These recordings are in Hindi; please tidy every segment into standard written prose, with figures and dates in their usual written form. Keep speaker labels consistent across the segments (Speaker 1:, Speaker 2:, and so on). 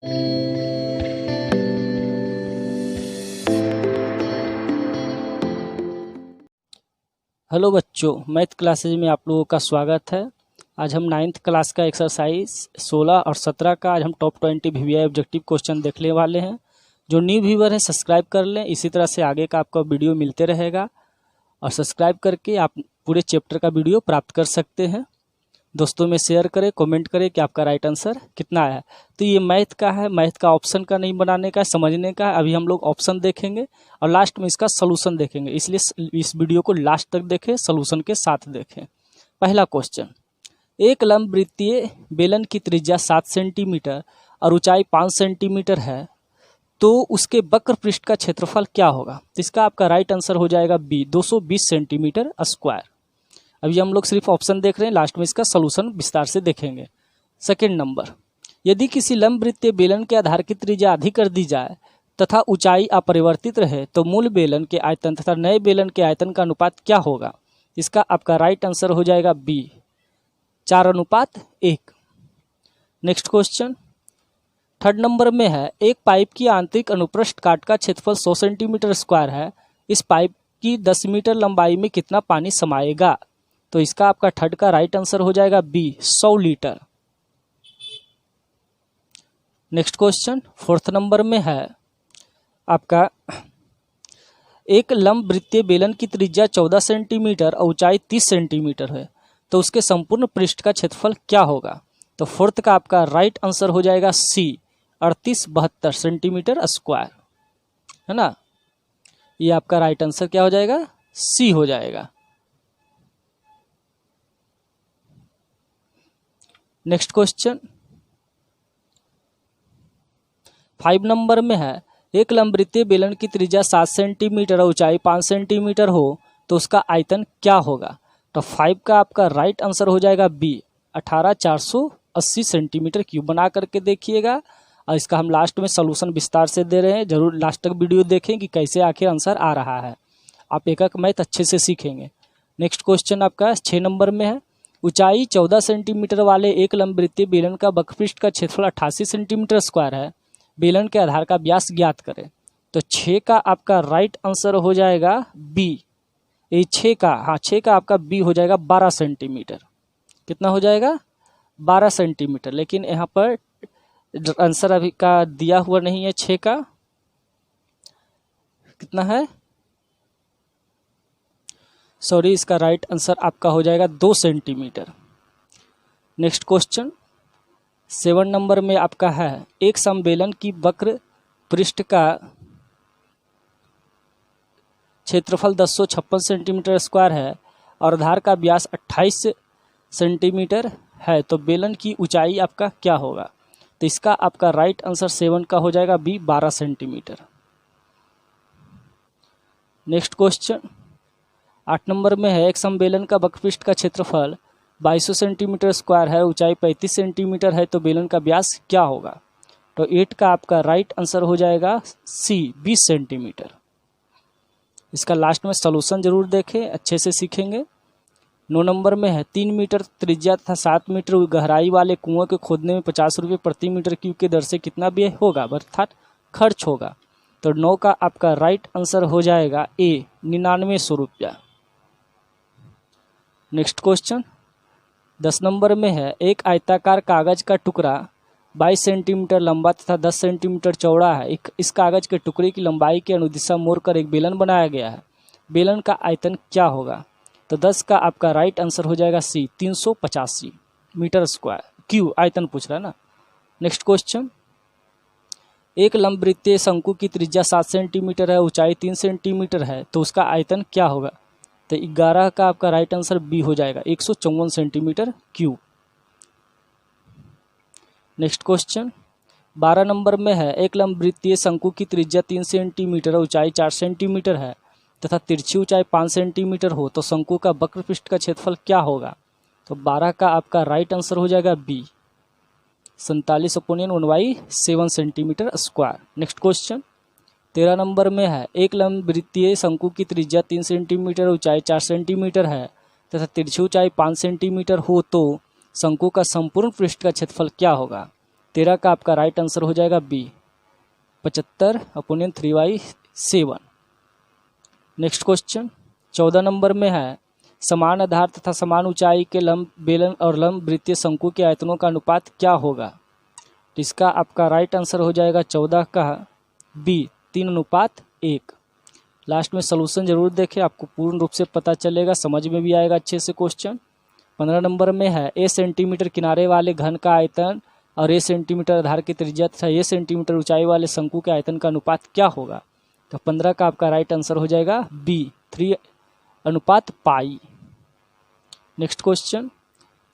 Speaker 1: हेलो बच्चों, मैथ क्लासेज में आप लोगों का स्वागत है। आज हम 9th क्लास का एक्सरसाइज 16 और 17 का आज हम टॉप 20 वीवीआई ऑब्जेक्टिव क्वेश्चन देखने वाले हैं। जो न्यू व्यूवर है सब्सक्राइब कर लें, इसी तरह से आगे का आपका वीडियो मिलते रहेगा और सब्सक्राइब करके आप पूरे चैप्टर का वीडियो प्राप्त कर सकते हैं। दोस्तों में शेयर करें, कमेंट करें कि आपका राइट आंसर कितना है। तो ये मैथ का है, मैथ का ऑप्शन का नहीं बनाने का है, समझने का है। अभी हम लोग ऑप्शन देखेंगे और लास्ट में इसका सलूशन देखेंगे, इसलिए इस वीडियो को लास्ट तक देखें, सलूशन के साथ देखें। पहला क्वेश्चन, एक लंब वृत्तीय बेलन की त्रिज्या 7 सेंटीमीटर और ऊंचाई 5 सेंटीमीटर है, तो उसके वक्र पृष्ठ का क्षेत्रफल क्या होगा। तो इसका आपका राइट आंसर हो जाएगा बी, 220 सेंटीमीटर स्क्वायर। अभी हम लोग सिर्फ ऑप्शन देख रहे हैं, लास्ट में इसका सलूशन विस्तार से देखेंगे। सेकंड नंबर, यदि किसी लंब वृत्तीय बेलन के आधार की त्रिज्या अधिक कर दी जाए तथा ऊंचाई अपरिवर्तित रहे, तो मूल बेलन के आयतन तथा नए बेलन के आयतन का अनुपात क्या होगा। इसका आपका राइट आंसर हो जाएगा B, 4:1। Next question, third number में है, एक पाइप की आंतरिक अनुप्रस्थ काट का क्षेत्रफल 100 सेंटीमीटर स्क्वायर है। इस पाइप की 10 मीटर लंबाई में कितना पानी समाएगा। तो इसका आपका थर्ड का राइट आंसर हो जाएगा B, 100 litre. Next question, fourth number में है आपका, एक लंब वृत्तीय बेलन की त्रिज्या 14 सेंटीमीटर और ऊंचाई 30 सेंटीमीटर है, तो उसके संपूर्ण पृष्ठ का क्षेत्रफल क्या होगा। तो फोर्थ का आपका राइट आंसर हो जाएगा सी, 3872 सेंटीमीटर स्क्वायर, है ना। ये आपका राइट आंसर क्या हो जाएगा, सी हो जाएगा। नेक्स्ट क्वेश्चन 5 नंबर में है, एक लंबवृत्तीय बेलन की त्रिज्या 7 सेंटीमीटर और ऊंचाई 5 सेंटीमीटर हो, तो उसका आयतन क्या होगा। तो 5 का आपका राइट आंसर हो जाएगा बी, 18480 सेंटीमीटर क्यूब। बना करके देखिएगा और इसका हम लास्ट में सॉल्यूशन विस्तार से दे रहे हैं, जरूर लास्ट तक वीडियो देखें कि कैसे आखिर आंसर आ रहा है। आप एक एक मैथ अच्छे से सीखेंगे। नेक्स्ट क्वेश्चन आपका 6 नंबर में है, ऊंचाई 14 सेंटीमीटर वाले एक लंबवृत्तीय बेलन का वक्रपृष्ठ का क्षेत्रफल 88 सेंटीमीटर स्क्वायर है। बेलन के आधार का व्यास ज्ञात करें। तो 6 का आपका राइट आंसर हो जाएगा बी, ये 6 का आपका बी हो जाएगा 12 सेंटीमीटर। कितना हो जाएगा, 12 सेंटीमीटर। लेकिन यहाँ पर आंसर अभी का दिया हुआ नहीं है। 6 का कितना है, सॉरी, इसका राइट आंसर आपका हो जाएगा 2 सेंटीमीटर। नेक्स्ट क्वेश्चन 7 नंबर में आपका है, एक समबेलन की वक्र पृष्ठ का क्षेत्रफल 1056 सेंटीमीटर स्क्वायर है और आधार का व्यास 28 सेंटीमीटर है, तो बेलन की ऊंचाई आपका क्या होगा। तो इसका आपका राइट आंसर 7 का हो जाएगा B, 12 centimetre. Next question 8 number में है, एक समबेलन का वक्रपृष्ठ का क्षेत्रफल 2200 सेंटीमीटर स्क्वायर है, ऊंचाई 35 सेंटीमीटर है, तो बेलन का व्यास क्या होगा। तो 8 का आपका राइट आंसर हो जाएगा सी, 20 सेंटीमीटर। इसका लास्ट में सॉल्यूशन जरूर देखें, अच्छे से सीखेंगे। 9 नंबर में है, 3 मीटर त्रिज्या तथा 7 मीटर गहराई वाले कुआं के खोदने में 50 रुपये प्रति मीटर क्यूब के दर से कितना व्यय होगा, अर्थात खर्च होगा। तो 9 का आपका राइट आंसर हो जाएगा ए, 9900 रुपया। नेक्स्ट क्वेश्चन 10 नंबर में है, एक आयताकार कागज का टुकड़ा 22 सेंटीमीटर लंबा तथा 10 सेंटीमीटर चौड़ा है। इस कागज के टुकड़े की लंबाई की अनुदिशा मोड़कर एक बेलन बनाया गया है। बेलन का आयतन क्या होगा। तो 10 का आपका राइट आंसर हो जाएगा सी, 385 मीटर स्क्वायर क्यूब। आयतन पूछ रहा है ना। नेक्स्ट क्वेश्चन, एक लंबवृत्तीय शंकु की त्रिज्या 7 सेंटीमीटर है, ऊंचाई 3 सेंटीमीटर है, तो उसका आयतन क्या होगा। तो 11 का आपका राइट आंसर बी हो जाएगा, 154 centimetre cube. Next question 12 number में है, एक लंबवृत्तीय शंकु की त्रिज्या 3 सेंटीमीटर, ऊंचाई 4 सेंटीमीटर है तथा तिरछी ऊंचाई 5 सेंटीमीटर हो, तो शंकु का वक्रपृष्ठ का क्षेत्रफल क्या होगा। तो 12 का आपका राइट आंसर हो जाएगा B, 47/1/7 centimetre square. Next question 13 number में है, एक लंबवृत्तीय शंकु की त्रिज्या 3 सेंटीमीटर, ऊंचाई 4 सेंटीमीटर है तथा तिरछी ऊंचाई 5 सेंटीमीटर हो, तो शंकु का संपूर्ण पृष्ठ का क्षेत्रफल क्या होगा। 13 का आपका राइट आंसर हो जाएगा बी, 75/3/7। नेक्स्ट क्वेश्चन 14 नंबर में है, समान आधार तथा समान ऊंचाई के लंब बेलन और लंब वृत्तीय शंकु के आयतनों का अनुपात क्या होगा। तो इसका आपका राइट आंसर हो जाएगा 14 का बी, 3:1। लास्ट में सॉल्यूशन जरूर देखें, आपको पूर्ण रूप से पता चलेगा, समझ में भी आएगा अच्छे से क्वेश्चन। 15 नंबर में है, ए सेंटीमीटर किनारे वाले घन का आयतन और ए सेंटीमीटर आधार की त्रिज्या तथा ए सेंटीमीटर ऊंचाई वाले शंकु के आयतन का अनुपात क्या होगा। तो 15 का आपका राइट आंसर हो जाएगा बी, 3:π। नेक्स्ट क्वेश्चन,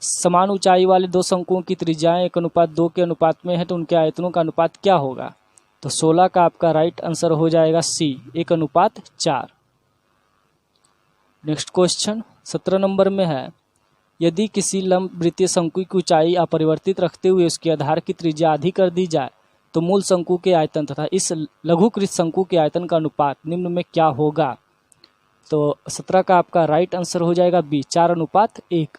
Speaker 1: समान ऊंचाई वाले दो शंकुओं की त्रिज्याएं 1:2 के अनुपात में है तो उनके आयतनों का अनुपात क्या होगा। तो 16 का आपका राइट आंसर हो जाएगा सी, 1:4। नेक्स्ट क्वेश्चन 17 नंबर में है, यदि किसी लंब वृत्तीय शंकु की ऊंचाई अपरिवर्तित रखते हुए उसके आधार की त्रिज्या आधी कर दी जाए तो मूल शंकु के आयतन तथा इस लघुकृत शंकु के आयतन का अनुपात निम्न में क्या होगा। तो 17 का आपका राइट आंसर हो जाएगा बी, 4:1।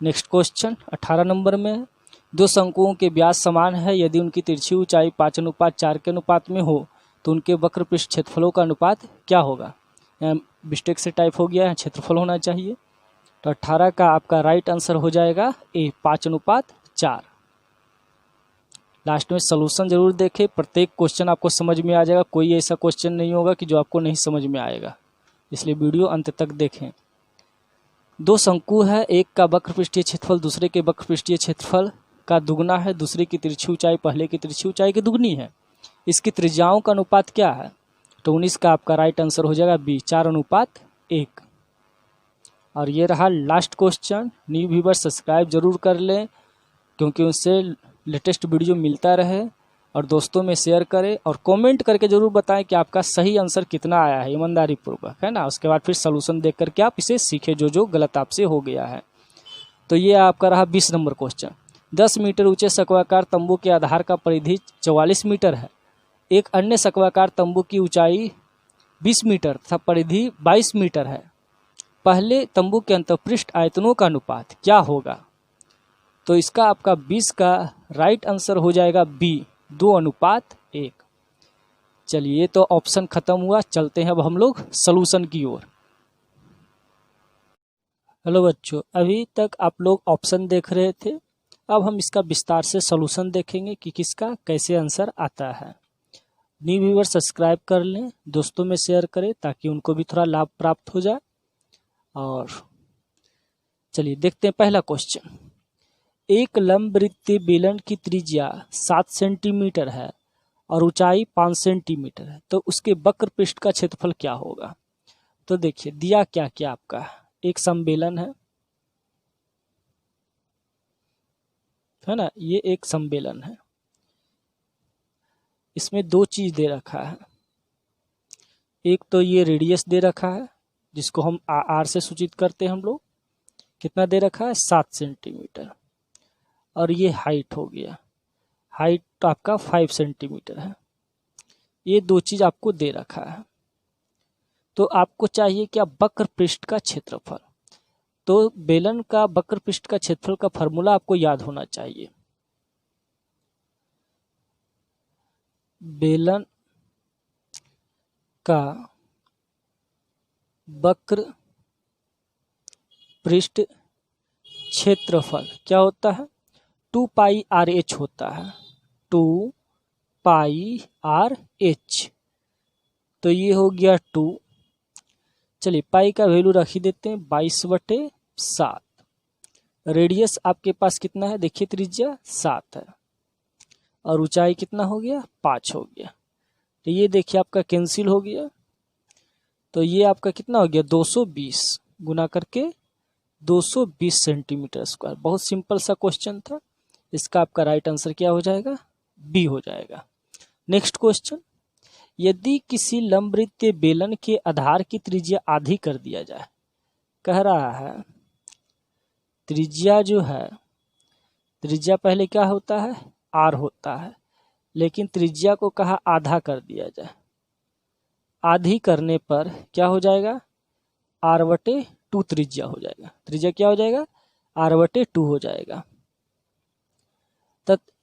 Speaker 1: नेक्स्ट क्वेश्चन 18 नंबर में, दो शंकुओं के व्यास समान है, यदि उनकी तिरछी ऊंचाई 5:4 के अनुपात में हो तो उनके वक्र पृष्ठ क्षेत्रफलों का अनुपात क्या होगा। मिस्टेक से टाइप हो गया है, क्षेत्रफल होना चाहिए। तो 18 का आपका राइट आंसर हो जाएगा ए, 5:4। लास्ट में सॉल्यूशन जरूर देखें, प्रत्येक क्वेश्चन आपको समझ में आ जाएगा, कोई ऐसा क्वेश्चन नहीं होगा कि जो आपको नहीं समझ में आएगा, इसलिए वीडियो अंत तक देखें। दो शंकु है, एक का वक्र पृष्ठीय क्षेत्रफल दूसरे के वक्र पृष्ठीय क्षेत्रफल का दुगना है, दूसरे की तिरछी ऊंचाई पहले की तिरछी ऊंचाई की दुगनी है, इसकी त्रिज्याओं का अनुपात क्या है। तो 19 का आपका राइट आंसर हो जाएगा बी, 4:1। और ये रहा last question. New viewer subscribe जरूर कर लें क्योंकि उससे लेटेस्ट वीडियो मिलता रहे, और दोस्तों में शेयर करें और कमेंट करके जरूर बताएं कि आपका सही आंसर कितना आया है, ईमानदारी पूर्वक, है ना। उसके बाद फिर सॉल्यूशन देख करके आप इसे सीखें जो गलत आपसे हो गया है। तो ये आपका रहा 20 नंबर क्वेश्चन। 10 मीटर ऊंचे सक्वाकार तंबू के आधार का परिधि 44 मीटर है, एक अन्य सक्वाकार तंबू की ऊंचाई 20 मीटर तथा परिधि 22 मीटर है, पहले तंबू के अंतःपृष्ठ आयतनों का अनुपात क्या होगा। तो इसका आपका 20 का राइट आंसर हो जाएगा बी, 2:1। चलिए, तो ऑप्शन खत्म हुआ, चलते हैं अब हम लोग सॉल्यूशन की ओर। हेलो बच्चों, अभी तक आप लोग ऑप्शन देख रहे थे, अब हम इसका विस्तार से सॉल्यूशन देखेंगे कि किसका कैसे आंसर आता है। न्यू व्यूअर सब्सक्राइब कर लें, दोस्तों में शेयर करें ताकि उनको भी थोड़ा लाभ प्राप्त हो जाए। और चलिए देखते हैं पहला क्वेश्चन। एक लंब वृत्तीय बेलन की त्रिज्या 7 सेंटीमीटर है और ऊंचाई 5 सेंटीमीटर है, तो उसके वक्र पृष्ठ का क्षेत्रफल क्या होगा। तो देखिए दिया क्या क्या आपका, एक समबेलन है ना, ये एक समबेलन है, इसमें दो चीज दे रखा है, एक तो ये रेडियस दे रखा है जिसको हम आर से सूचित करते हैं हम लोग, कितना दे रखा है 7 सेंटीमीटर, और ये हाइट हो गया, हाइट तो आपका 5 सेंटीमीटर है। ये दो चीज आपको दे रखा है, तो आपको चाहिए क्या, वक्र पृष्ठ का क्षेत्रफल। तो बेलन का वक्र पृष्ठ का क्षेत्रफल का फॉर्मूला आपको याद होना चाहिए। बेलन का वक्र पृष्ठ क्षेत्रफल क्या होता है, 2πRh होता है, 2πRh। तो ये हो गया 2, चलिए पाई का वैल्यू रख ही देते हैं 22/7। रेडियस आपके पास कितना है, देखिए त्रिज्या 7 है और ऊंचाई कितना हो गया 5 हो गया, तो ये देखिए आपका कैंसिल हो गया, तो ये आपका कितना हो गया 220 गुना करके 220 सेंटीमीटर स्क्वायर। बहुत सिंपल सा क्वेश्चन था, इसका आपका राइट आंसर क्या हो जाएगा, बी हो जाएगा। नेक्स्ट क्वेश्चन, यदि किसी लंबवृत्तीय बेलन के आधार की त्रिज्या आधी कर दिया जाए, कह रहा है त्रिज्या जो है, त्रिज्या पहले क्या होता है आर होता है, लेकिन त्रिज्या को कहा आधा कर दिया जाए, आधी करने पर क्या हो जाएगा, r/2 त्रिज्या हो जाएगा, त्रिज्या क्या हो जाएगा r/2 हो जाएगा।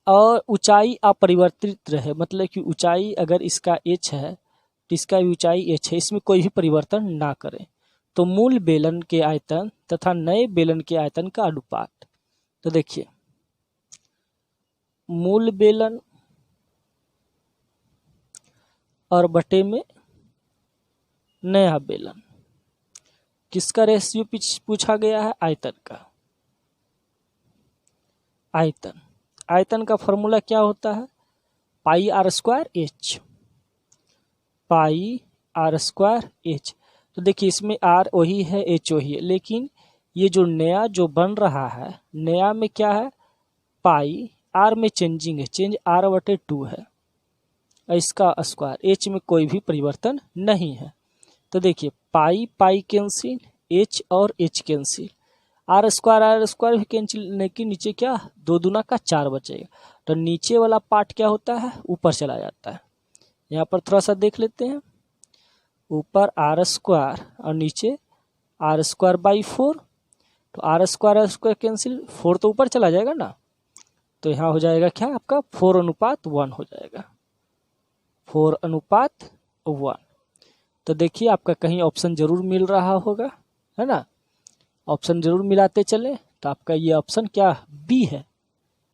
Speaker 1: और ऊंचाई अपरिवर्तित रहे, मतलब कि ऊंचाई अगर इसका h है तो इसका भी ऊंचाई h है, इसमें कोई भी परिवर्तन ना करें। तो मूल बेलन के आयतन तथा नए बेलन के आयतन का अनुपात। तो देखिए मूल बेलन और बटे में नया बेलन, किसका रेशियो पूछा गया है? आयतन का। आयतन का फॉर्मूला क्या होता है? Pi are square h, pi are square h. तो देखिए इसमें आर वही है, एच वही है, लेकिन ये जो नया जो बन रहा है, नया में क्या है? पाई, आर में चेंजिंग है, चेंज आर बटे 2 है, इसका स्क्वायर, एच में कोई भी परिवर्तन नहीं है। तो देखिए पाई पाई कैंसिल, एच और एच कैंसिल, आर स्क्वायर भी कैंसिल, लेकिन नीचे क्या? 2 दूना का 4 बचेगा। तो नीचे वाला पार्ट क्या होता है? ऊपर चला जाता है। यहाँ पर थोड़ा सा देख लेते हैं, ऊपर आर स्क्वायर और नीचे आर स्क्वायर बाई 4। तो आर स्क्वायर कैंसिल, 4 तो ऊपर चला जाएगा ना, तो यहाँ हो जाएगा क्या आपका? 4:1 हो जाएगा, 4:1। तो देखिए आपका कहीं ऑप्शन जरूर मिल रहा होगा, है ना? ऑप्शन जरूर मिलाते चले। तो आपका ये ऑप्शन क्या? बी है।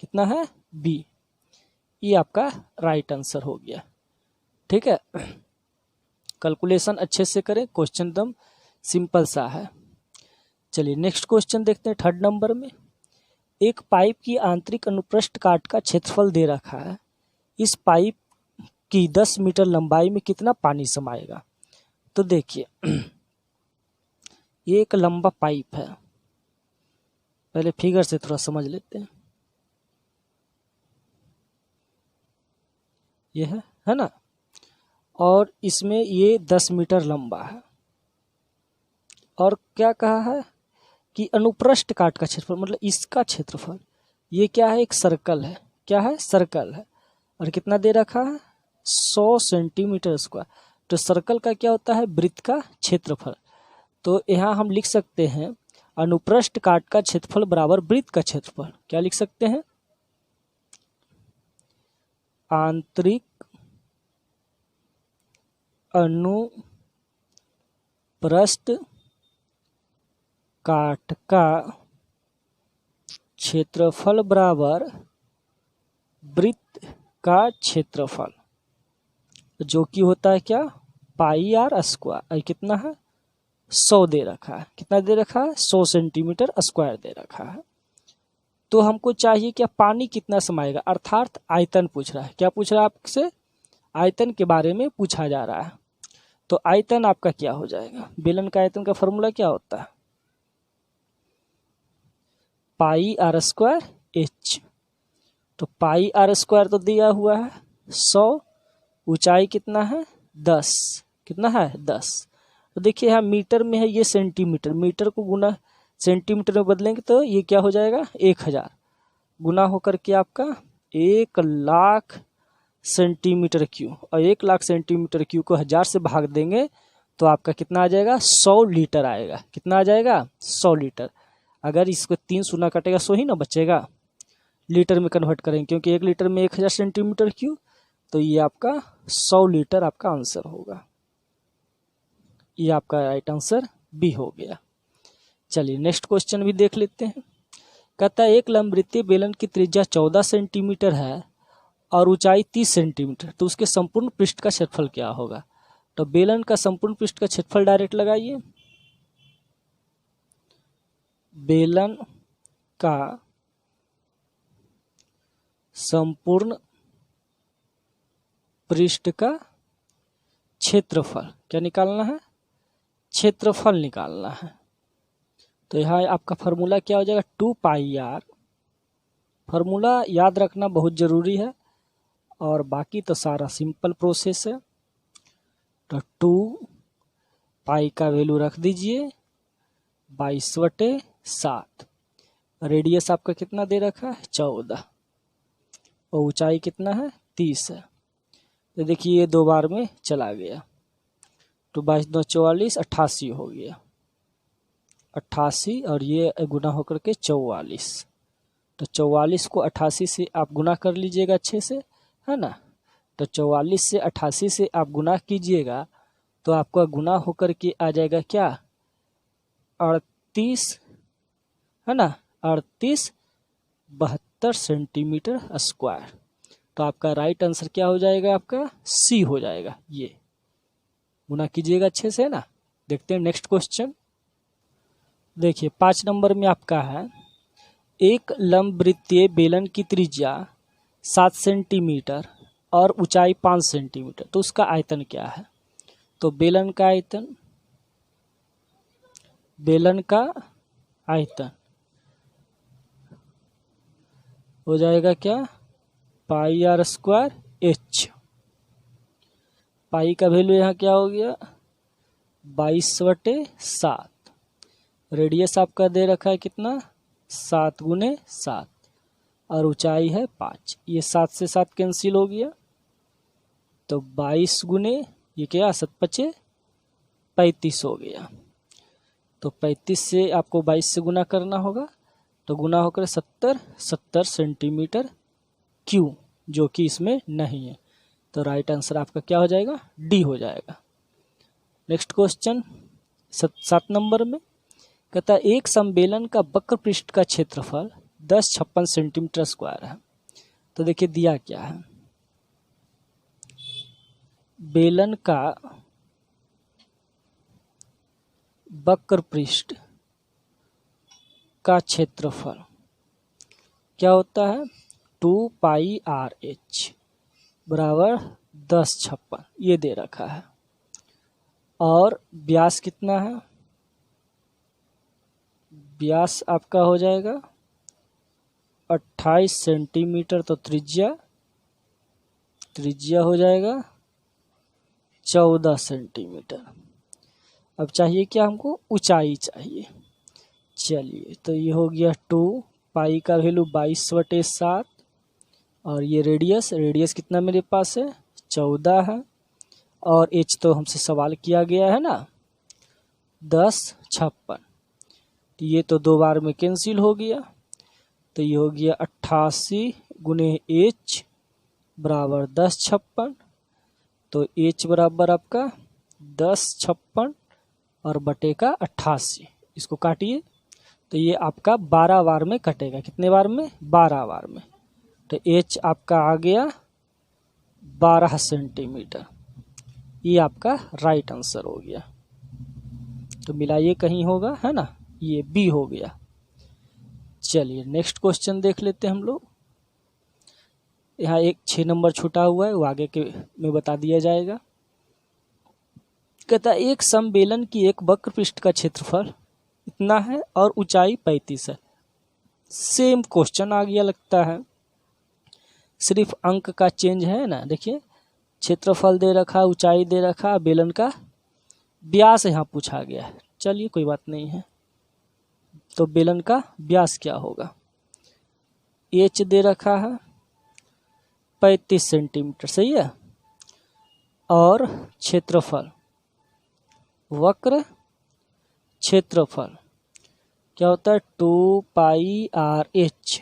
Speaker 1: कितना है? बी। ये आपका राइट आंसर हो गया। ठीक है, कैलकुलेशन अच्छे से करें, क्वेश्चन एकदम सिंपल सा है। चलिए नेक्स्ट क्वेश्चन देखते हैं, 3rd नंबर में। एक पाइप की आंतरिक अनुप्रस्थ काट का क्षेत्रफल दे रखा है, इस पाइप की 10 मीटर लंबाई में कितना पानी समाएगा? तो देखिए ये एक लंबा पाइप है, पहले फिगर से थोड़ा समझ लेते हैं। ये है ना, और इसमें ये 10 मीटर लंबा है, और क्या कहा है कि अनुप्रस्थ काट का क्षेत्रफल, मतलब इसका क्षेत्रफल। ये क्या है? एक सर्कल है। क्या है? सर्कल है, और कितना दे रखा है? 100 सेंटीमीटर स्क्वायर। तो सर्कल का क्या होता है? वृत्त का क्षेत्रफल। तो यहाँ हम लिख सकते हैं अनुप्रस्थ काट का क्षेत्रफल बराबर वृत्त का क्षेत्रफल। क्या लिख सकते हैं? आंतरिक अनुप्रस्थ काट का क्षेत्रफल बराबर वृत्त का क्षेत्रफल, जो कि होता है क्या? पाई आर स्क्वायर। कितना है? 100 दे रखा है। कितना दे रखा है? 100 सेंटीमीटर स्क्वायर दे रखा है। तो हमको चाहिए क्या? पानी कितना समाएगा, अर्थात आयतन पूछ रहा है। क्या पूछ रहा है आपसे? आयतन के बारे में पूछा जा रहा है। तो आयतन आपका क्या हो जाएगा? बेलन का आयतन का फॉर्मूला क्या होता है? Pi are square h. तो पाई आर स्क्वायर तो दिया हुआ है 100, ऊंचाई कितना है? 10। कितना है? 10। तो देखिए यहाँ मीटर में है, ये सेंटीमीटर, मीटर को गुना सेंटीमीटर में बदलेंगे तो ये क्या हो जाएगा? 1000 गुना होकर के आपका 1,00,000 सेंटीमीटर क्यूब, और 1,00,000 सेंटीमीटर क्यूब को 1000 से भाग देंगे तो आपका कितना आ जाएगा? 100 लीटर आएगा। कितना आ जाएगा? 100 लीटर। अगर इसको 3 शून्य कटेगा 100 ही ना बचेगा, लीटर में कन्वर्ट करेंगे, क्योंकि 1 लीटर में 1000 सेंटीमीटर क्यूब। तो ये आपका 100 लीटर आपका आंसर होगा। ये आपका राइट आंसर बी हो गया। चलिए नेक्स्ट क्वेश्चन भी देख लेते हैं। कहता है एक लंबवृत्तीय बेलन की त्रिज्या 14 सेंटीमीटर है और ऊंचाई 30 सेंटीमीटर, तो उसके संपूर्ण पृष्ठ का क्षेत्रफल क्या होगा? तो बेलन का संपूर्ण पृष्ठ का क्षेत्रफल डायरेक्ट लगाइए। बेलन का संपूर्ण पृष्ठ का क्षेत्रफल क्या निकालना है? क्षेत्रफल निकालना है। तो यहाँ आपका फॉर्मूला क्या हो जाएगा? 2 पाई आर। फॉर्मूला याद रखना बहुत ज़रूरी है, और बाकी तो सारा सिंपल प्रोसेस है। तो 2 पाई का वैल्यू रख दीजिए 22/7। रेडियस आपका कितना दे रखा है? 14, और ऊंचाई कितना है? 30 है। तो देखिए ये 2 बार में चला गया, तो 22×2 = 44, 88 हो गया। 88 और ये गुना होकर के 44, तो 44 को 88 से आप गुना कर लीजिएगा अच्छे से, है ना। तो 44 से 88 से आप गुना कीजिएगा तो आपका गुना होकर के आ जाएगा क्या, 38, है ना, 3872 सेंटीमीटर स्क्वायर। तो आपका राइट आंसर क्या हो जाएगा, आपका सी हो जाएगा। ये गुना कीजिएगा अच्छे से, है ना। देखते हैं नेक्स्ट क्वेश्चन। देखिए 5 नंबर में आपका है, एक लंबवृत्तीय बेलन की त्रिज्या 7 सेंटीमीटर और ऊंचाई 5 सेंटीमीटर, तो उसका आयतन क्या है। तो बेलन का आयतन हो जाएगा क्या, पाई आर स्क्वायर एच। पाई का वैल्यू यहाँ क्या हो गया, 22/7। रेडियस आपका दे रखा है कितना, 7 × 7 और ऊंचाई है 5। ये 7 से 7 कैंसिल हो गया, तो 22 गुने ये क्या, 7 × 5 = 35 हो गया। तो 35 से आपको 22 से गुना करना होगा, तो गुना होकर 70 सेंटीमीटर क्यूब, जो कि इसमें नहीं है। तो राइट आंसर आपका क्या हो जाएगा, डी हो जाएगा। नेक्स्ट क्वेश्चन 7 नंबर में कहता है, एक समबेलन का वक्र पृष्ठ का क्षेत्रफल 1056 सेंटीमीटर स्क्वायर है। तो देखिए दिया क्या है, बेलन का वक्र पृष्ठ का क्षेत्रफल क्या होता है, 2πRh बराबर 1056, ये दे रखा है। और व्यास कितना है, व्यास आपका हो जाएगा 28 सेंटीमीटर। तो त्रिज्या हो जाएगा 14 सेंटीमीटर। अब चाहिए क्या हमको, ऊंचाई चाहिए। चलिए तो ये हो गया 2, पाई का वैल्यू 22/7 और ये रेडियस कितना मेरे पास है, 14 है। और एच तो हमसे सवाल किया गया है ना, 1056। तो ये तो 2 बार में कैंसिल हो गया, तो ये हो गया 88 × H बराबर 1056। तो H बराबर आपका 1056 और बटे का 88, इसको काटिए तो ये आपका 12 बार में कटेगा। कितने बार में, 12 बार में। तो H आपका आ गया 12 सेंटीमीटर। ये आपका राइट आंसर हो गया। तो मिलाइए कहीं होगा, है ना, ये बी हो गया। चलिए नेक्स्ट क्वेश्चन देख लेते हैं हम लोग। यहाँ एक 6 नंबर छूटा हुआ है, वो आगे के में बता दिया जाएगा। कहता है, एक समबेलन की एक वक्र पृष्ठ का क्षेत्रफल इतना है और ऊंचाई 35 है। सेम क्वेश्चन आ गया लगता है, सिर्फ अंक का चेंज है ना। देखिए क्षेत्रफल दे रखा, ऊंचाई दे रखा, बेलन का व्यास यहाँ पूछा गया है। चलिए कोई बात नहीं है। तो बेलन का व्यास क्या होगा, एच दे रखा है 35 सेंटीमीटर, सही है। और क्षेत्रफल, वक्र क्षेत्रफल क्या होता है, 2πRh।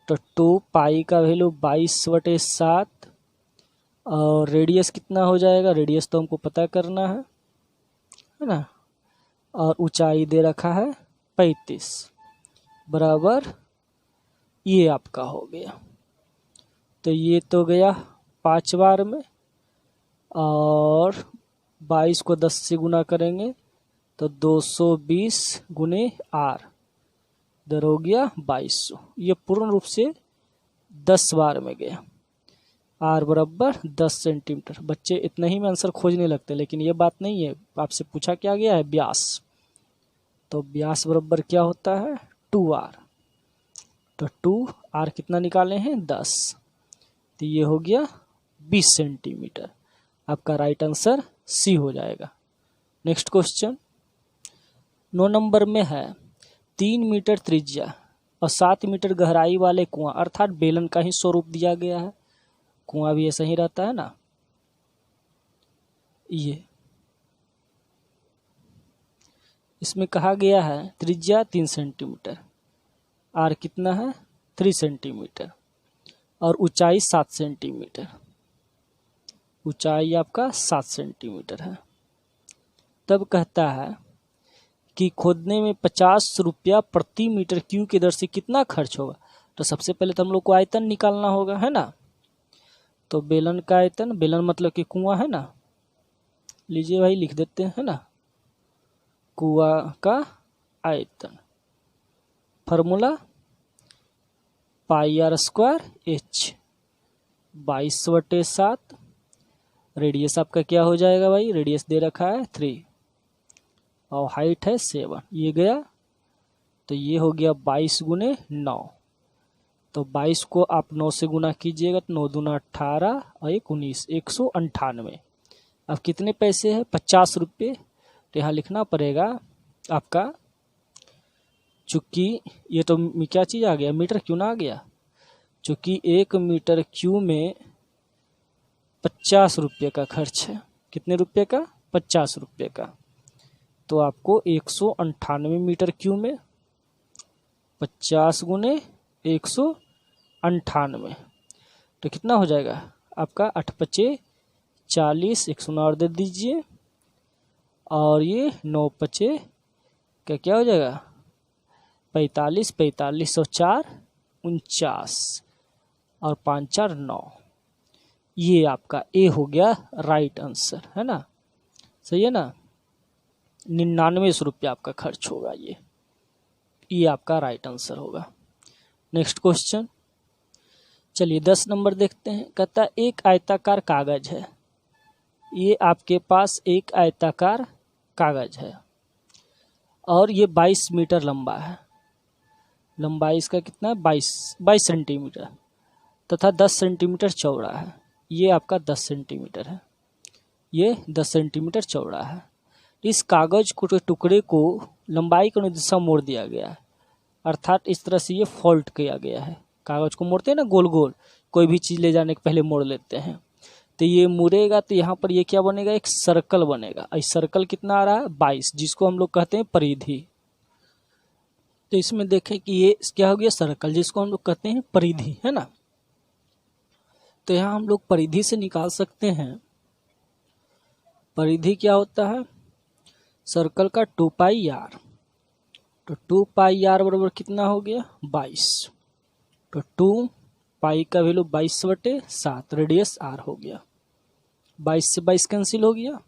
Speaker 1: तो 2 पाई का वैल्यू 22/7 और रेडियस कितना हो जाएगा, रेडियस तो हमको पता करना है ना। और ऊंचाई दे रखा है 35 बराबर, ये आपका हो गया। तो ये तो गया 5 बार में, और 22 को 10 से गुना करेंगे तो 220 × R इधर हो गया 2200। ये पूर्ण रूप से 10 बार में गया। R बराबर 10 सेंटीमीटर। बच्चे इतना ही में आंसर खोजने लगते, लेकिन ये बात नहीं है। आपसे पूछा क्या गया है, व्यास। तो व्यास बराबर क्या होता है, 2R। तो 2R कितना निकाले हैं, 10। तो ये हो गया 20 सेंटीमीटर। आपका राइट आंसर सी हो जाएगा। नेक्स्ट क्वेश्चन 9 नंबर में है, 3 मीटर त्रिज्या और 7 मीटर गहराई वाले कुआं, अर्थात बेलन का ही स्वरूप दिया गया है। कुआं भी ऐसा ही रहता है ना। ये इसमें कहा गया है त्रिज्या 3 सेंटीमीटर, आर कितना है 3 सेंटीमीटर और ऊंचाई 7 सेंटीमीटर, ऊंचाई आपका 7 सेंटीमीटर है। तब कहता है कि खोदने में 50 रुपया प्रति मीटर क्यूब की दर से कितना खर्च होगा। तो सबसे पहले तो हम लोग को आयतन निकालना होगा, है ना। तो बेलन का आयतन, बेलन मतलब कि कुआं है ना, लीजिए भाई लिख देते हैं, है ना, कुआं का आयतन, formula pi are square H 22/7। Radius आपका क्या हो जाएगा भाई, रेडियस दे रखा है 3 और हाइट है 7, ये गया तो ये हो गया 22 गुने 9। तो 22 को आप 9 से गुना कीजिएगा तो 9 दूना 18 और 1 19, 198। अब कितने पैसे हैं 50 रुपये। तो यहाँ लिखना पड़ेगा आपका, चूँकि ये तो क्या चीज़ आ गया, मीटर क्यों ना आ गया, चूँकि 1 मीटर क्यूब में 50 रुपये का खर्च है। कितने रुपये का, 50 रुपये का। तो आपको 198 मीटर क्यूब में 50 गुने 198, तो कितना हो जाएगा आपका 8 पचे 40, 109 और दे दीजिए, और ये 9 पचे क्या हो जाएगा 45, 45 और 4 49 और 5 4 9। ये आपका ए हो गया राइट आंसर, है ना, सही है ना। 99 रुपया आपका खर्च होगा, ये आपका राइट आंसर होगा। नेक्स्ट क्वेश्चन, चलिए 10 नंबर देखते हैं। कहता है एक आयताकार कागज है, ये आपके पास एक आयताकार कागज है और ये 22 मीटर लंबा है, लंबाई इसका कितना है 22 सेंटीमीटर तथा 10 सेंटीमीटर चौड़ा है। ये आपका 10 सेंटीमीटर है, ये 10 सेंटीमीटर चौड़ा है। इस कागज के टुकड़े को लंबाई के अनुसार दिशा मोड़ दिया गया है, अर्थात इस तरह से ये फोल्ड किया गया है। कागज को मोड़ते हैं ना गोल गोल, कोई भी चीज़ ले जाने के पहले मोड़ लेते हैं, तो ये मुड़ेगा तो यहाँ पर ये क्या बनेगा, एक सर्कल बनेगा। इस सर्कल कितना आ रहा है 22, जिसको हम लोग कहते हैं परिधि। तो इसमें देखें कि ये क्या हो गया सर्कल, जिसको हम लोग कहते हैं परिधि, है ना। तो यहाँ हम लोग परिधि से निकाल सकते हैं, परिधि क्या होता है सर्कल का 2 पाई आर। तो 2 पाई आर बराबर कितना हो गया 22। तो 2 पाई का वैल्यू 22/7, रेडियस आर हो गया। 22 से 22 कैंसिल हो गया,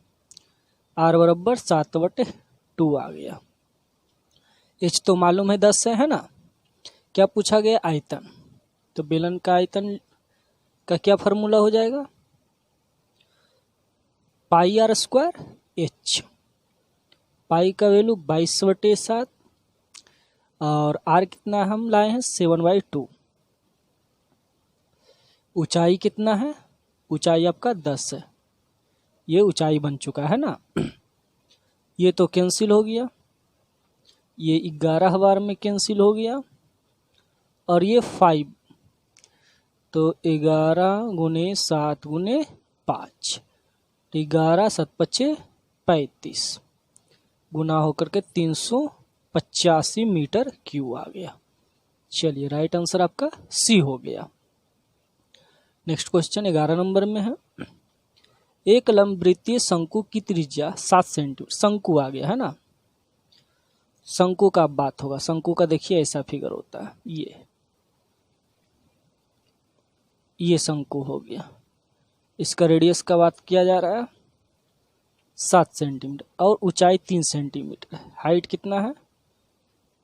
Speaker 1: आर बराबर 7/2 आ गया। एच तो मालूम है 10 है ना। क्या पूछा गया आयतन, तो बेलन का आयतन का क्या फॉर्मूला हो जाएगा पाई आर स्क्वायर एच। पाई का वैल्यू 22/7 और आर कितना हम लाए हैं 7/2। ऊंचाई कितना है, ऊंचाई आपका 10 है, ये ऊंचाई बन चुका है ना। ये तो कैंसिल हो गया, ये 11 बार में कैंसिल हो गया, और ये 5, तो 11 गुने 7 गुने 5, 11 7 5 35 गुना होकर के 385 मीटर क्यूब आ गया। चलिए राइट आंसर आपका सी हो गया। नेक्स्ट क्वेश्चन 11 नंबर में है, एक लंबवृत्तीय शंकु की त्रिज्या 7 सेंटीमीटर, शंकु आ गया है ना। शंकु का बात होगा, शंकु का देखिए ऐसा फिगर होता है, ये शंकु हो गया। इसका रेडियस का बात किया जा रहा है 7 सेंटीमीटर और ऊंचाई 3 सेंटीमीटर है। हाइट कितना है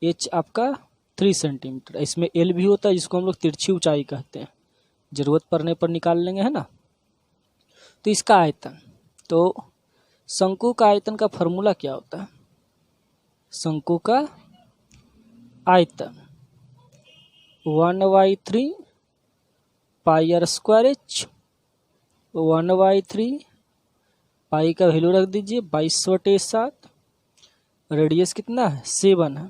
Speaker 1: एच आपका 3 सेंटीमीटर। इसमें एल भी होता है जिसको हम लोग तिरछी ऊंचाई कहते हैं, जरूरत पड़ने पर निकाल लेंगे, है ना। तो इसका आयतन, तो शंकु का आयतन का फॉर्मूला क्या होता है, शंकु का आयतन 1/3 पाई आर स्क्वायर एच। 1/3 पाई का वैल्यू रख दीजिए 22/7, रेडियस कितना है 7 है,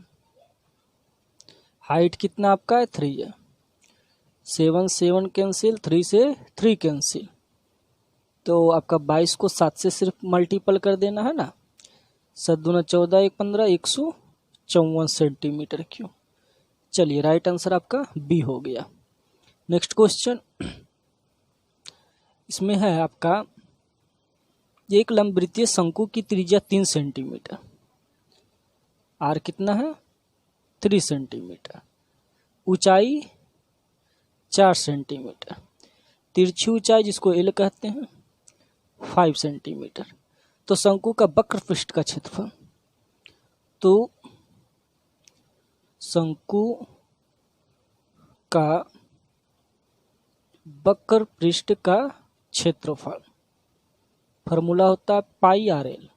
Speaker 1: हाइट कितना आपका है 3 है। 7 7 कैंसिल, 3 से 3 कैंसिल, तो आपका 22 को 7 से सिर्फ मल्टीपल कर देना है ना। 7 दूना 14 1 15, 154 सेंटीमीटर क्यूब। चलिए राइट आंसर आपका बी हो गया। नेक्स्ट क्वेश्चन इसमें है आपका, एक लंबवृत्तीय शंकु की त्रिज्या 3 सेंटीमीटर, आर कितना है 3 सेंटीमीटर, ऊंचाई 4 सेंटीमीटर, तिरछी ऊंचाई जिसको एल कहते हैं 5 सेंटीमीटर। तो शंकु का वक्र पृष्ठ का क्षेत्रफल, तो शंकु का वक्र पृष्ठ का क्षेत्रफल फॉर्मूला होता है पाई आर एल,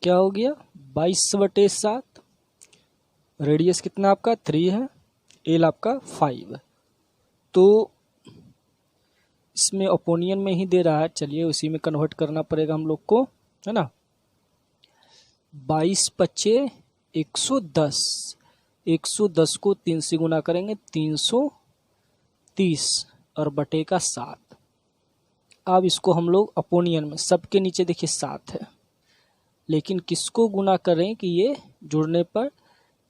Speaker 1: क्या हो गया 22/7, रेडियस कितना आपका 3 है, एल आपका 5 है। तो इसमें ओपोनियन में ही दे रहा है, चलिए उसी में कन्वर्ट करना पड़ेगा हम लोग को, है ना। 22×5 110, 110 को 3 से गुना करेंगे 330 और बटे का 7। अब इसको हम लोग अपोनियन में, सबके नीचे देखिए 7 है, लेकिन किसको गुना करें कि ये जुड़ने पर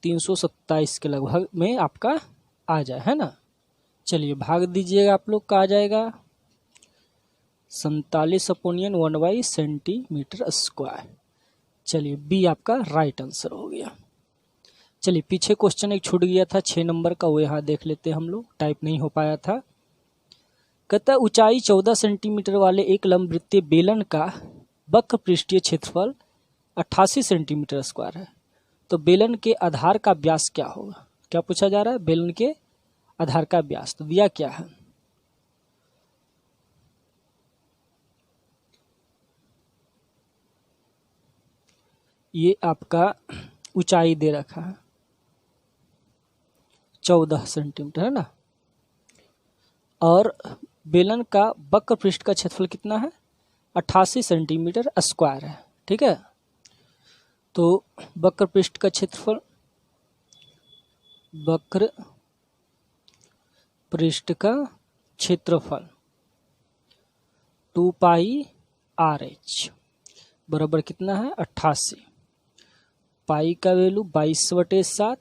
Speaker 1: 327 के लगभग में आपका आ जाए, है ना। चलिए भाग दीजिएगा, आप लोग का आ जाएगा 47/1 सेंटीमीटर स्क्वायर। चलिए बी आपका राइट आंसर हो गया। चलिए पीछे क्वेश्चन एक छूट गया था 6 नंबर का, वो यहाँ देख लेते हैं हम लोग, टाइप नहीं हो पाया था। कहता ऊंचाई 14 सेंटीमीटर वाले एक लंबवृत्तीय बेलन का वक्र पृष्ठीय क्षेत्रफल 88 सेंटीमीटर स्क्वायर है, तो बेलन के आधार का व्यास क्या होगा। क्या पूछा जा रहा है, बेलन के आधार का व्यास, तो दिया क्या है, ये आपका ऊंचाई दे रखा है 14 सेंटीमीटर, है ना, और बेलन का वक्र पृष्ठ का क्षेत्रफल कितना है 88 सेंटीमीटर स्क्वायर है, ठीक है। तो वक्र पृष्ठ का क्षेत्रफल, वक्र पृष्ठ का क्षेत्रफल 2 पाई RH बराबर कितना है 88, पाई का वैल्यू 22/7,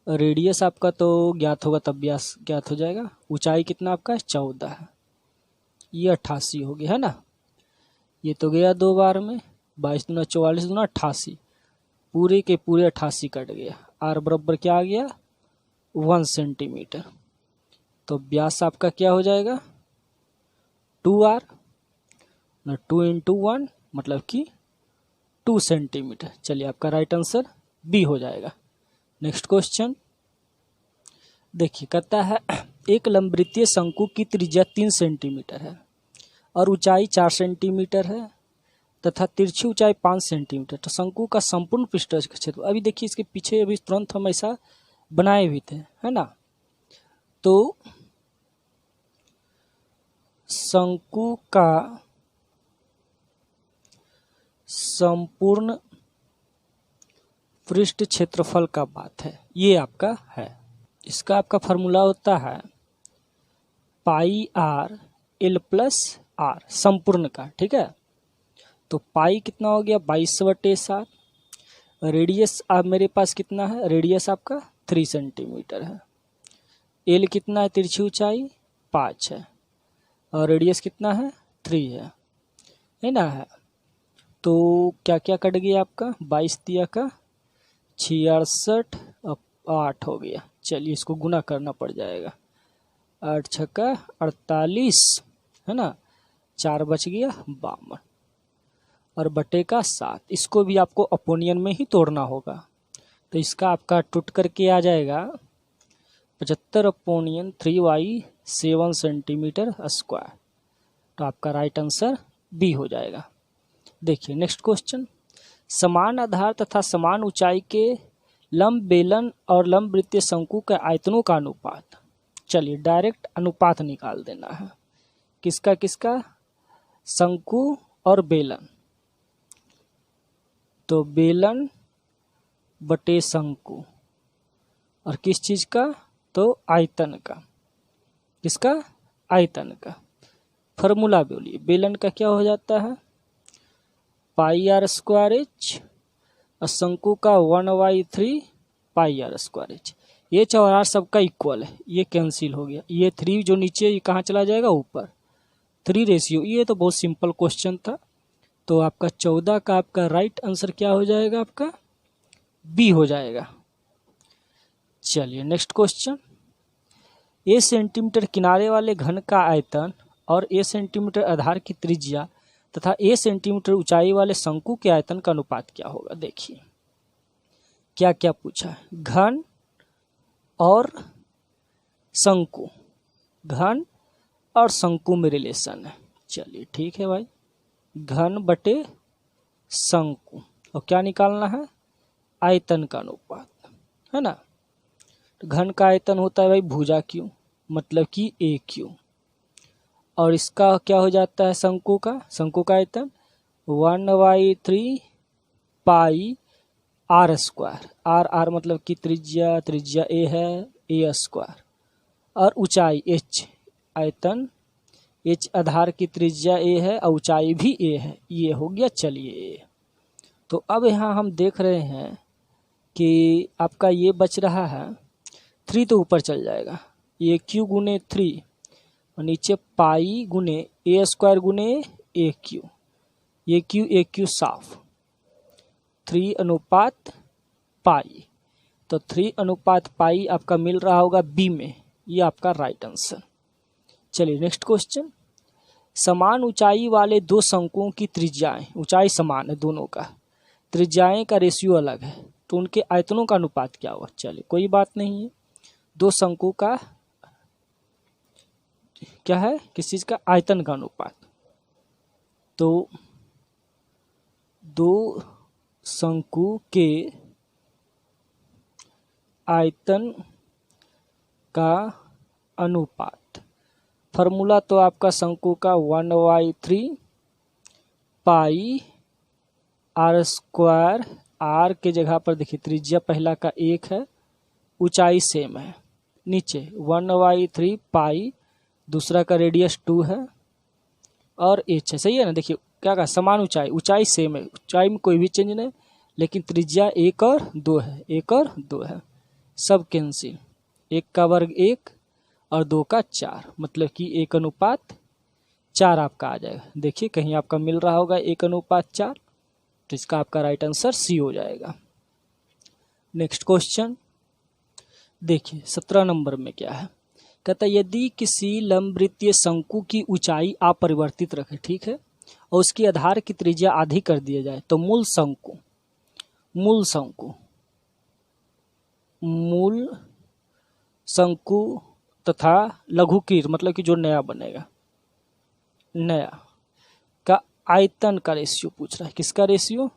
Speaker 1: रेडियस आपका तो ज्ञात होगा तब व्यास ज्ञात हो जाएगा, ऊंचाई कितना आपका 14 है, ये 88 हो गया, है ना। ये तो गया 2 बार में, 22 दूना 44 दूना 88, पूरे के पूरे 88 कट गया, आर बराबर क्या आ गया 1 सेंटीमीटर। तो व्यास आपका क्या हो जाएगा 2R, 2 × 1 मतलब कि 2 सेंटीमीटर। चलिए आपका राइट आंसर बी हो जाएगा। नेक्स्ट क्वेश्चन देखिए, कहता है एक लंबवृत्तीय शंकु की त्रिज्या 3 सेंटीमीटर है और ऊंचाई 4 सेंटीमीटर है तथा तिरछी ऊंचाई 5 सेंटीमीटर, तो शंकु का संपूर्ण पृष्ठ क्षेत्र, अभी देखिए इसके पीछे अभी तुरंत हम ऐसा बनाए भी थे, है ना। तो शंकु का संपूर्ण पृष्ठ क्षेत्रफल का बात है, ये आपका है। इसका आपका फॉर्मूला होता है pi R L plus are, संपूर्ण का, ठीक है। तो पाई कितना हो गया 22/7, रेडियस आप मेरे पास कितना है, रेडियस आपका 3 सेंटीमीटर है, एल कितना है तिरछी ऊंचाई 5 है और रेडियस कितना है 3 है ना। है तो क्या क्या कट गया आपका 22 दिया का 66 और 8 हो गया। चलिए इसको गुना करना पड़ जाएगा, 8 छक्का 48, है ना, 4 बच गया 52 और बटे का 7। इसको भी आपको अपोनियन में ही तोड़ना होगा, तो इसका आपका टूट करके आ जाएगा 75/3y 7 सेंटीमीटर स्क्वायर। तो आपका राइट आंसर बी हो जाएगा। देखिए नेक्स्ट क्वेश्चन, समान आधार तथा समान ऊंचाई के लंब बेलन और लंब वृत्तीय शंकु के आयतनों का अनुपात। चलिए डायरेक्ट अनुपात निकाल देना है, किसका किसका, शंकु और बेलन। तो बेलन बटे शंकु, और किस चीज का, तो आयतन का, किसका, आयतन का। फॉर्मूला बोलिए, बेलन का क्या हो जाता है पाई आर स्क्वायर एच और शंकु का 1/3 pi are square H. H और आर सबका इक्वल है, ये कैंसिल हो गया। ये 3 जो नीचे ये कहाँ चला जाएगा, ऊपर। 3 रेशियो, ये तो बहुत सिंपल क्वेश्चन था। तो आपका 14 का आपका राइट आंसर क्या हो जाएगा, आपका बी हो जाएगा। चलिए नेक्स्ट क्वेश्चन। ए सेंटीमीटर किनारे वाले घन का आयतन और ए सेंटीमीटर आधार की त्रिज्या तथा ए सेंटीमीटर ऊंचाई वाले शंकु के आयतन का अनुपात क्या होगा। देखिए क्या क्या पूछा है, घन और शंकु, घन और शंकु में रिलेशन है। चलिए ठीक है भाई, घन बटे शंकु, और क्या निकालना है, आयतन का अनुपात, है ना। तो घन का आयतन होता है भाई भुजा क्यू, मतलब कि ए क्यू, और इसका क्या हो जाता है, शंकु का आयतन 1/3 पाई आर स्क्वायर। आर मतलब कि त्रिज्या ए है, ए स्क्वायर, और ऊंचाई एच, आयतन एच, आधार की त्रिज्या ए है और ऊंचाई भी ए है, ये हो गया। चलिए तो अब यहाँ हम देख रहे हैं कि आपका ये बच रहा है 3 तो ऊपर चल जाएगा, ये क्यू गुने 3 और नीचे पाई गुने ए स्क्वायर गुने ए क्यू, ये क्यू ए क्यू साफ 3 अनुपात पाई। तो 3 अनुपात पाई आपका मिल रहा होगा बी में, ये आपका राइट आंसर। चलिए नेक्स्ट क्वेश्चन। समान ऊंचाई वाले दो शंकुओं की त्रिज्याएं, ऊंचाई समान है दोनों का, त्रिज्याएं का रेशियो अलग है, तो उनके आयतनों का अनुपात क्या होगा। चलिए कोई बात नहीं है, दो शंकु का क्या है, किस चीज का, आयतन का अनुपात। तो दो शंकु के आयतन का अनुपात, फार्मूला तो आपका शंकु का 1/3 पाई आर स्क्वायर, आर के जगह पर देखिए त्रिज्या पहला का 1 है, ऊंचाई सेम है, नीचे 1/3 पाई, दूसरा का रेडियस 2 है और एच है, सही है ना। देखिए क्या कहा, समान ऊंचाई सेम है, ऊंचाई में कोई भी चेंज नहीं, लेकिन त्रिज्या 1 और 2 है, 1 और 2 है, सब कैंसिल, 1 का वर्ग 1 और 2 का 4, मतलब कि 1/4 आपका आ जाएगा। देखिए कहीं आपका मिल रहा होगा 1/4, तो इसका आपका राइट आंसर सी हो जाएगा। नेक्स्ट क्वेश्चन देखिए 17 नंबर में क्या है, कहता है यदि किसी लंबवृत्तीय शंकु की ऊंचाई अपरिवर्तित रखे, ठीक है, और उसकी आधार की त्रिज्या आधी कर दिया जाए, तो मूल शंकु तथा लघुकीर, मतलब कि जो नया बनेगा, नया का आयतन का रेशियो पूछ रहा है। किसका रेशियो,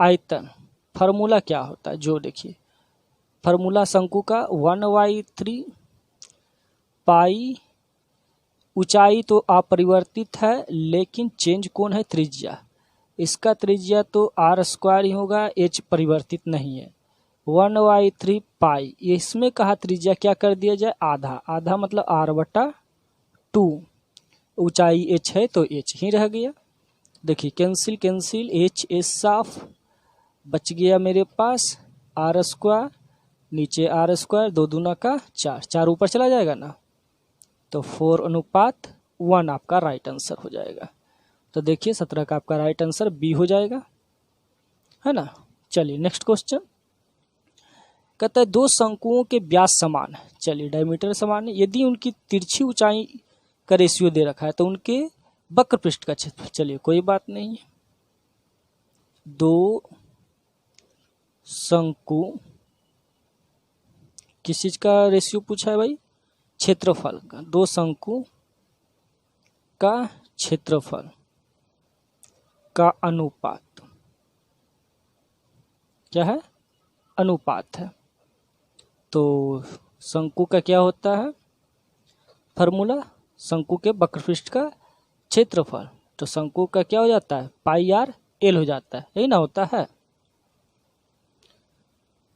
Speaker 1: आयतन। फार्मूला क्या होता है, जो देखिए फार्मूला शंकु का 1/3 पाई, ऊंचाई तो अपरिवर्तित है लेकिन चेंज कौन है, त्रिज्या, इसका त्रिज्या तो आर स्क्वायर ही होगा, एच परिवर्तित नहीं है, 1/3 पाई, इसमें कहा त्रिज्या क्या कर दिया जाए, आधा मतलब r/2, ऊंचाई h है तो h ही रह गया। देखिए कैंसिल, एच साफ बच गया मेरे पास, आर स्क्वायर नीचे आर स्क्वायर, 2 दूना का 4 ऊपर चला जाएगा ना, तो 4:1 आपका राइट आंसर हो जाएगा। तो देखिए 17 का आपका राइट आंसर बी हो जाएगा, है ना। चलिए नेक्स्ट क्वेश्चन, कहता है दो शंकुओं के व्यास समान है, चलिए डायमीटर समान है, यदि उनकी तिरछी ऊंचाई का रेशियो दे रखा है तो उनके वक्र पृष्ठ का क्षेत्र, चलिए कोई बात नहीं है, दो शंकु किस चीज का रेशियो पूछा है भाई, क्षेत्रफल का, दो शंकु का क्षेत्रफल का अनुपात क्या है, अनुपात है। तो शंकु का क्या होता है फार्मूला, शंकु के वक्रपृष्ठ का क्षेत्रफल, तो शंकु का क्या हो जाता है, पाई आर एल हो जाता है, यही ना होता है,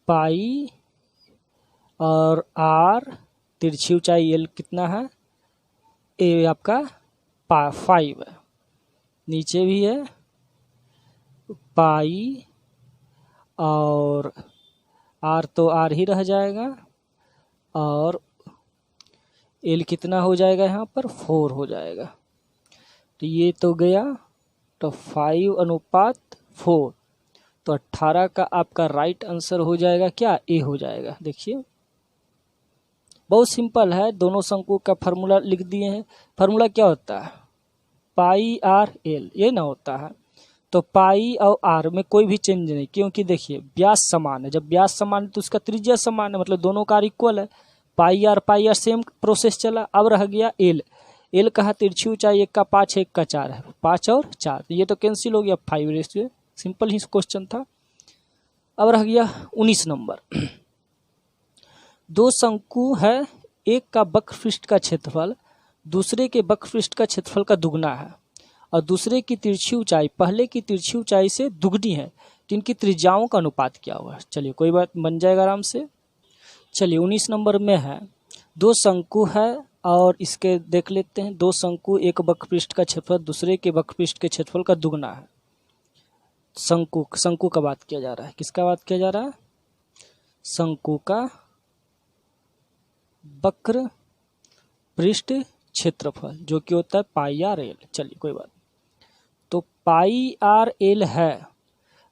Speaker 1: पाई और आर, तिरछी ऊंचाई एल कितना है, ए आपका 5 है, नीचे भी है पाई और आर तो आर ही रह जाएगा और एल कितना हो जाएगा यहाँ पर 4 हो जाएगा। तो ये तो गया, तो 5:4, तो 18 का आपका राइट आंसर हो जाएगा क्या, ए हो जाएगा। देखिए बहुत सिंपल है, दोनों शंकु का फार्मूला लिख दिए हैं। फार्मूला क्या होता है, पाई आर एल, ये ना होता है। तो पाई और आर में कोई भी चेंज नहीं, क्योंकि देखिए व्यास समान है, जब व्यास समान है तो उसका त्रिज्या समान है, मतलब दोनों का आर इक्वल है। पाई आर सेम प्रोसेस चला। अब रह गया एल, एल कहा तिरछी ऊंचाई, एक का 5 एक का 4 है, 5 और 4, ये तो कैंसिल हो गया 5 सिंपल ही क्वेश्चन था। अब रह गया 19 नंबर। दो शंकु है, एक का वक्रपृष्ठ का क्षेत्रफल दूसरे के वक्रपृष्ठ का क्षेत्रफल का दुगना है और दूसरे की तिरछी ऊंचाई पहले की तिरछी ऊंचाई से दुगनी है, तो इनकी त्रिज्याओं का अनुपात क्या हुआ। चलिए कोई बात, बन जाएगा आराम से। चलिए 19 नंबर में है, दो शंकु है और इसके देख लेते हैं। दो शंकु, एक वक्रपृष्ठ का क्षेत्रफल दूसरे के वक्रपृष्ठ के क्षेत्रफल का दुगना है। शंकु का बात किया जा रहा है, किसका बात किया जा रहा है, शंकु का वक्र पृष्ठ क्षेत्रफल, जो कि होता है पाई आर एल। चलिए कोई बात, तो पाई आर एल है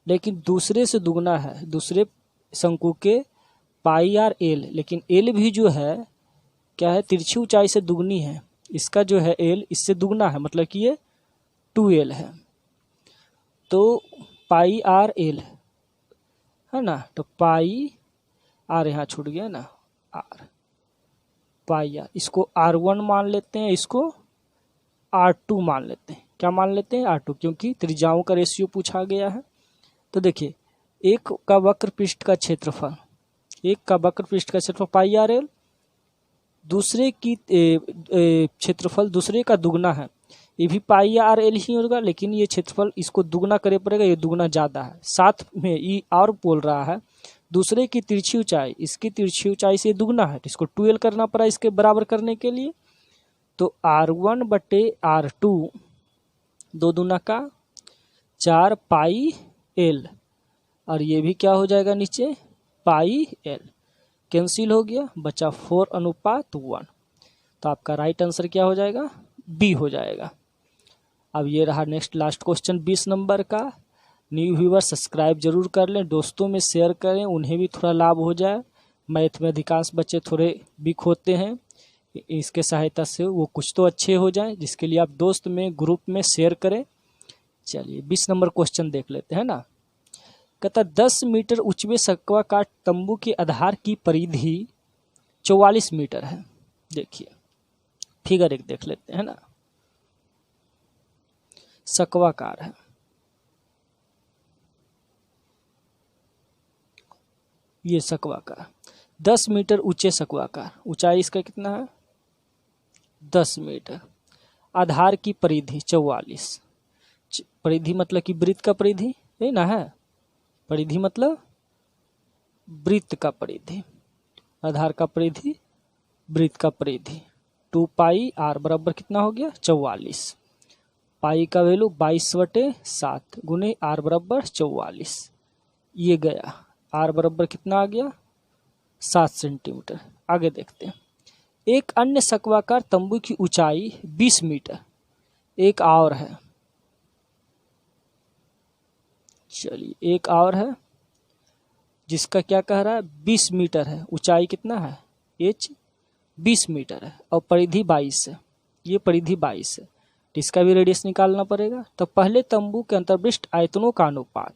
Speaker 1: लेकिन दूसरे से दुगना है, दूसरे शंकु के पाई आर एल, लेकिन एल भी जो है क्या है, तिरछी ऊंचाई से दुगनी है। इसका जो है एल इससे दुगना है, मतलब कि ये 2l है। तो पाई आर एल है ना, तो पाई आर यहाँ छूट गया ना, आर पाई आर, इसको R1 मान लेते हैं, इसको R2 मान लेते हैं। क्या मान लेते हैं, R2, क्योंकि त्रिज्याओं का रेशियो पूछा गया है। तो देखिए एक का वक्र पृष्ठ का क्षेत्रफल, एक का वक्र पृष्ठ का क्षेत्रफल पाई आर एल, दूसरे की क्षेत्रफल दूसरे का दुगना है, ये भी पाई आर एल ही होगा, लेकिन ये क्षेत्रफल इसको दुगना करे पड़ेगा, ये दुगना ज़्यादा है। साथ में ये और बोल रहा है दूसरे की तिरछी ऊंचाई, इसकी तिरछी ऊंचाई से दुगना है, तो इसको 2l करना पड़ा इसके बराबर करने के लिए। तो R1/R2 दो दूना का 4 पाई एल, और ये भी क्या हो जाएगा नीचे पाई एल, कैंसिल हो गया, बचा 4:1। तो आपका राइट आंसर क्या हो जाएगा, बी हो जाएगा। अब ये रहा नेक्स्ट लास्ट क्वेश्चन 20 नंबर का। न्यू व्यूवर सब्सक्राइब जरूर कर लें, दोस्तों में शेयर करें, उन्हें भी थोड़ा लाभ हो जाए। मैथ में अधिकांश बच्चे थोड़े वीक होते हैं, इसके सहायता से वो कुछ तो अच्छे हो जाएं, जिसके लिए आप दोस्त में ग्रुप में शेयर करें। चलिए 20 नंबर क्वेश्चन देख लेते हैं ना। कहता 10 मीटर ऊंचे सक्वाकार तंबू के आधार की परिधि 44 मीटर है। देखिए फिगर एक देख लेते हैं ना, सक्वाकार है, ये सक्वाकार 10 मीटर ऊंचे सक्वाकार, ऊंचाई इसका कितना है 10 मीटर, आधार की परिधि 44, परिधि मतलब कि वृत्त का परिधि है ना, है परिधि मतलब वृत्त का परिधि, आधार का परिधि वृत्त का परिधि 2 पाई आर बराबर कितना हो गया 44, पाई का वैल्यू 22/7 गुने आर बराबर 44, ये गया आर बराबर कितना आ गया 7 सेंटीमीटर। आगे देखते हैं, एक अन्य सक्वाकार तंबू की ऊंचाई 20 मीटर, एक और है, चलिए एक और है जिसका क्या कह रहा है 20 मीटर है, ऊंचाई कितना है h 20 मीटर है और परिधि 22 है, ये परिधि 22 है, तो इसका भी रेडियस निकालना पड़ेगा। तो पहले तंबू के अंतर्विष्ट आयतनों का अनुपात,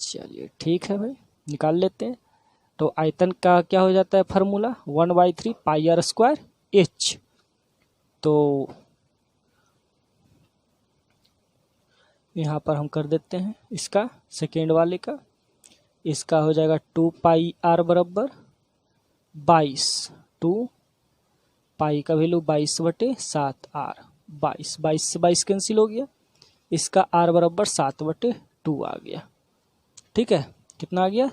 Speaker 1: चलिए ठीक है भाई निकाल लेते हैं। तो आयतन का क्या हो जाता है formula 1/3 pi are square h, तो यहाँ पर हम कर देते हैं इसका सेकेंड वाले का, इसका हो जाएगा 2 पाई आर बराबर 22, 2 पाई का वैल्यू 22/7 आर, 22 से 22 कैंसिल हो गया, इसका आर बराबर 7/2 आ गया। ठीक है, कितना आ गया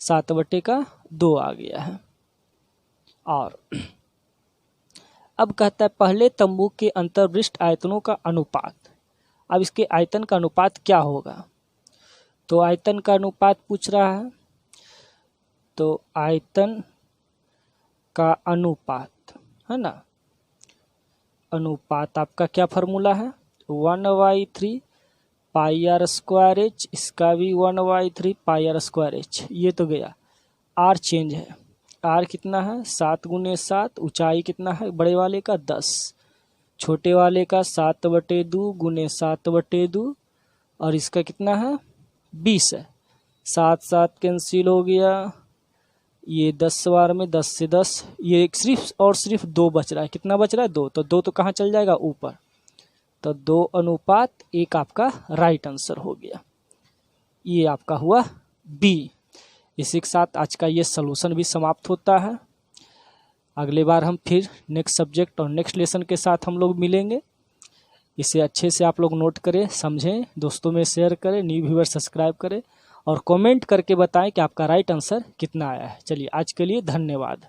Speaker 1: 7/2 आ गया है। और अब कहता है पहले तंबू के अंतर्विष्ट आयतनों का अनुपात, अब इसके आयतन का अनुपात क्या होगा, तो आयतन का अनुपात पूछ रहा है। तो आयतन का अनुपात है ना, अनुपात आपका क्या फार्मूला है 1/3 पाई आर स्क्वायर एच, इसका भी 1/3 पाई आर स्क्वायर एच। ये तो गया। आर चेंज है, आर कितना है 7 × 7, ऊंचाई कितना है बड़े वाले का 10, छोटे वाले का 7/2 × 7/2 और इसका कितना है 20 है। 7 7 कैंसिल हो गया, ये 10 बार में 10 से 10, ये सिर्फ और सिर्फ 2 बच रहा है। कितना बच रहा है 2, तो 2 तो कहाँ चल जाएगा ऊपर, तो 2:1 आपका राइट आंसर हो गया। ये आपका हुआ बी। इसी के साथ आज का ये सॉल्यूशन भी समाप्त होता है। अगले बार हम फिर नेक्स्ट सब्जेक्ट और नेक्स्ट लेसन के साथ हम लोग मिलेंगे। इसे अच्छे से आप लोग नोट करें, समझें, दोस्तों में शेयर करें, न्यू व्यूअर सब्सक्राइब करें और कमेंट करके बताएं कि आपका राइट आंसर कितना आया है। चलिए आज के लिए धन्यवाद।